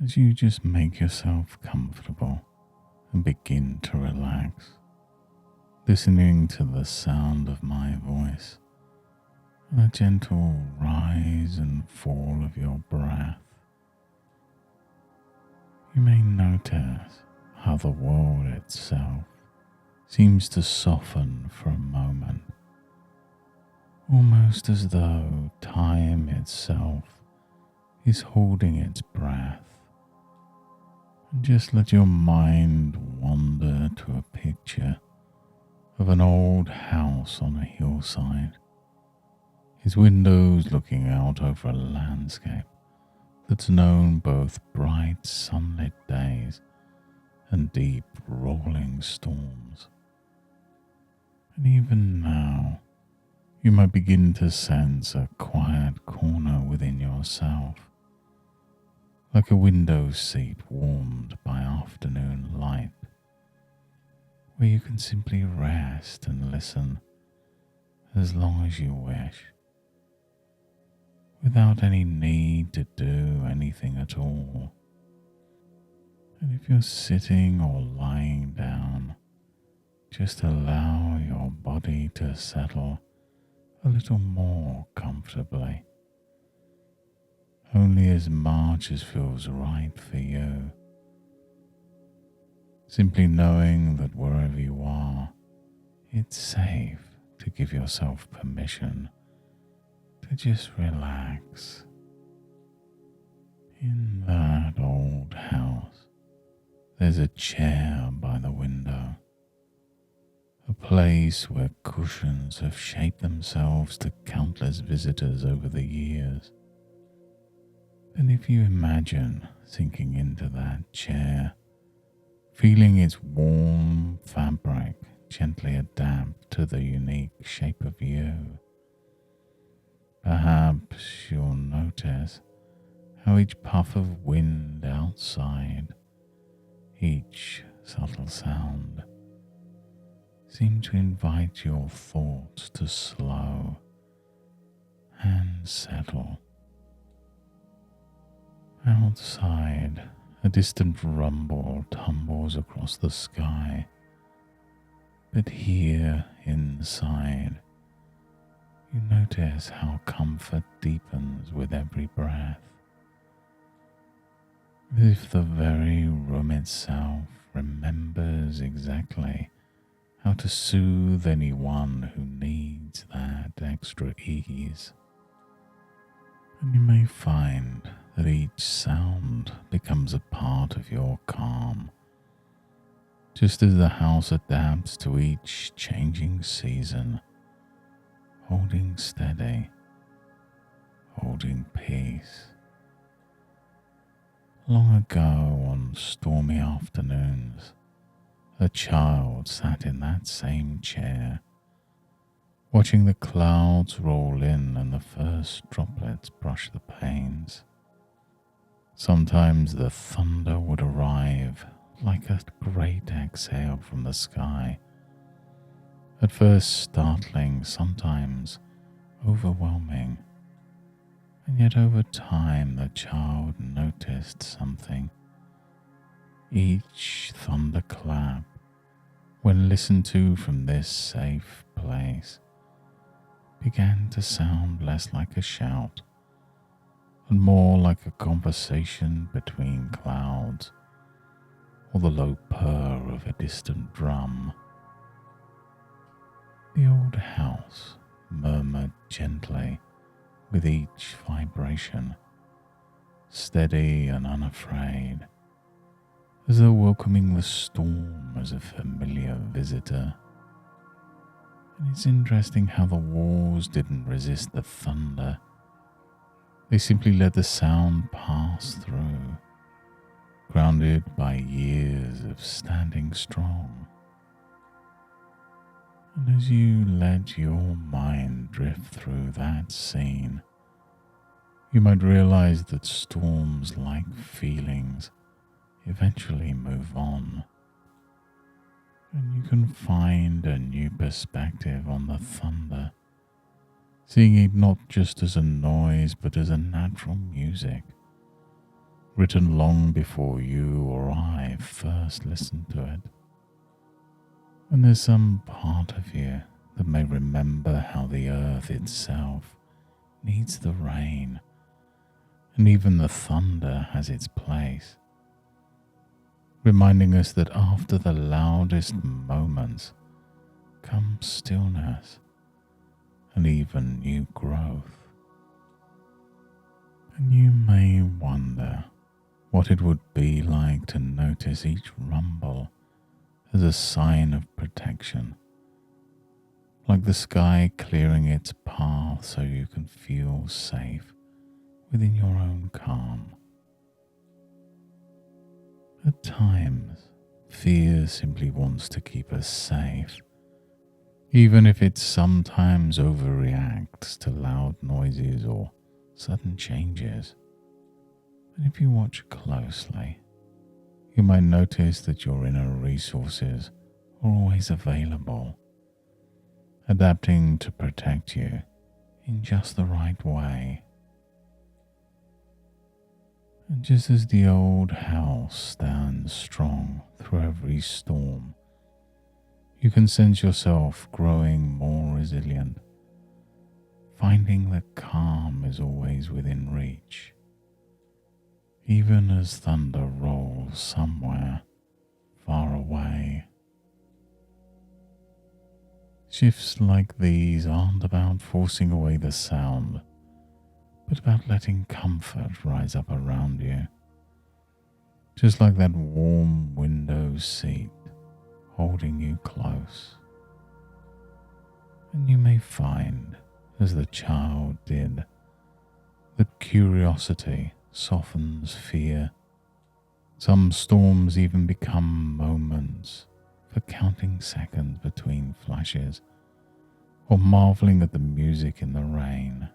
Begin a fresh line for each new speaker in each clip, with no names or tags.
as you just make yourself comfortable and begin to relax, listening to the sound of my voice and a gentle rise and fall of your breath. You may notice how the world itself seems to soften for a moment, almost as though time itself is holding its breath. And just let your mind wander to a picture of an old house on a hillside, its windows looking out over a landscape that's known both bright sunlit days and deep rolling storms. And even now, you might begin to sense a quiet corner within yourself, like a window seat warmed by afternoon light, where you can simply rest and listen as long as you wish, without any need to do anything at all. And if you're sitting or lying down, just allow your body to settle a little more comfortably, only as much as feels right for you. Simply knowing that wherever you are, it's safe to give yourself permission to just relax. In that old house, there's a chair by the window, a place where cushions have shaped themselves to countless visitors over the years. And if you imagine sinking into that chair, feeling its warm fabric gently adapt to the unique shape of you, perhaps you'll notice how each puff of wind outside, each subtle sound, seem to invite your thoughts to slow and settle. Outside, a distant rumble tumbles across the sky, but here inside, you notice how comfort deepens with every breath, as if the very room itself remembers exactly how to soothe anyone who needs that extra ease. And you may find that each sound becomes a part of your calm, just as the house adapts to each changing season, holding steady, holding peace. Long ago, on stormy afternoons, a child sat in that same chair, watching the clouds roll in and the first droplets brush the panes. Sometimes the thunder would arrive like a great exhale from the sky, at first startling, sometimes overwhelming. And yet over time the child noticed something. Each thunderclap, when listened to from this safe place, began to sound less like a shout and more like a conversation between clouds or the low purr of a distant drum. The old house murmured gently with each vibration, steady and unafraid, as though welcoming the storm as a familiar visitor. And it's interesting how the walls didn't resist the thunder. They simply let the sound pass through, grounded by years of standing strong. And as you let your mind drift through that scene, you might realize that storms, like feelings, eventually move on, and you can find a new perspective on the thunder, seeing it not just as a noise but as a natural music, written long before you or I first listened to it. And there's some part of you that may remember how the earth itself needs the rain, and even the thunder has its place, reminding us that after the loudest moments comes stillness and even new growth. And you may wonder what it would be like to notice each rumble as a sign of protection, like the sky clearing its path so you can feel safe within your own calm. At times, fear simply wants to keep us safe, even if it sometimes overreacts to loud noises or sudden changes. And if you watch closely, you might notice that your inner resources are always available, adapting to protect you in just the right way. And just as the old house stands strong through every storm, you can sense yourself growing more resilient, finding that calm is always within reach, even as thunder rolls somewhere far away. Shifts like these aren't about forcing away the sound, but about letting comfort rise up around you, just like that warm window seat holding you close. And you may find, as the child did, that curiosity softens fear. Some storms even become moments for counting seconds between flashes, or marveling at the music in the rain.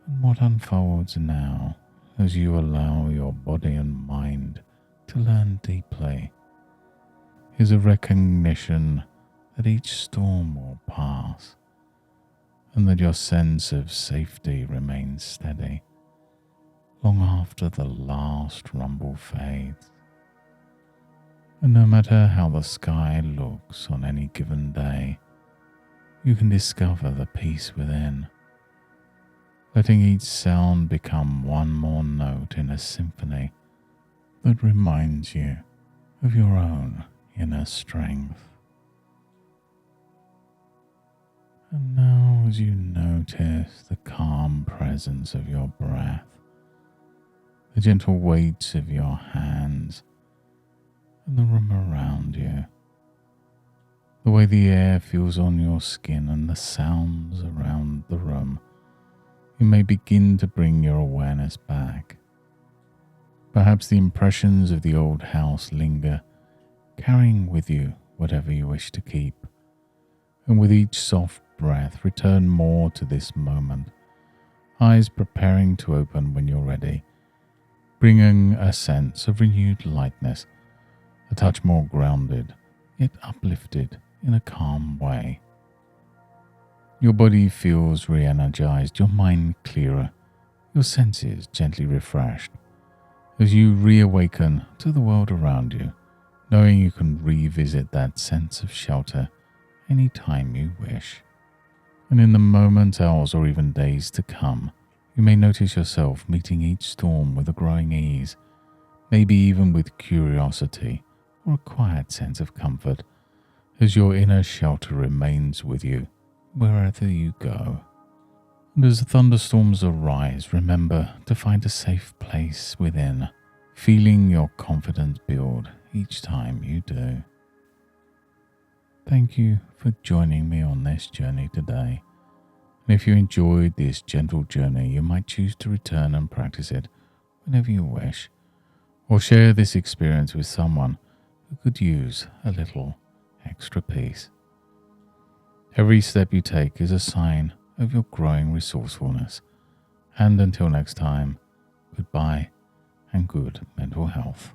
And what unfolds now, as you allow your body and mind to learn deeply, is a recognition that each storm will pass, and that your sense of safety remains steady long after the last rumble fades. And no matter how the sky looks on any given day, you can discover the peace within, letting each sound become one more note in a symphony that reminds you of your own inner strength. And now, as you notice the calm presence of your breath, the gentle weight of your hands, and the room around you, the way the air feels on your skin and the sounds around the room, you may begin to bring your awareness back. Perhaps the impressions of the old house linger, carrying with you whatever you wish to keep. And with each soft breath, return more to this moment, eyes preparing to open when you're ready, bringing a sense of renewed lightness, a touch more grounded, yet uplifted in a calm way. Your body feels re-energized, your mind clearer, your senses gently refreshed, as you reawaken to the world around you, knowing you can revisit that sense of shelter any time you wish. And in the moments, hours, or even days to come, you may notice yourself meeting each storm with a growing ease, maybe even with curiosity or a quiet sense of comfort, as your inner shelter remains with you wherever you go. And as the thunderstorms arise, remember to find a safe place within, feeling your confidence build each time you do. Thank you for joining me on this journey today. And if you enjoyed this gentle journey, you might choose to return and practice it whenever you wish, or share this experience with someone who could use a little extra peace. Every step you take is a sign of your growing resourcefulness. And until next time, goodbye and good mental health.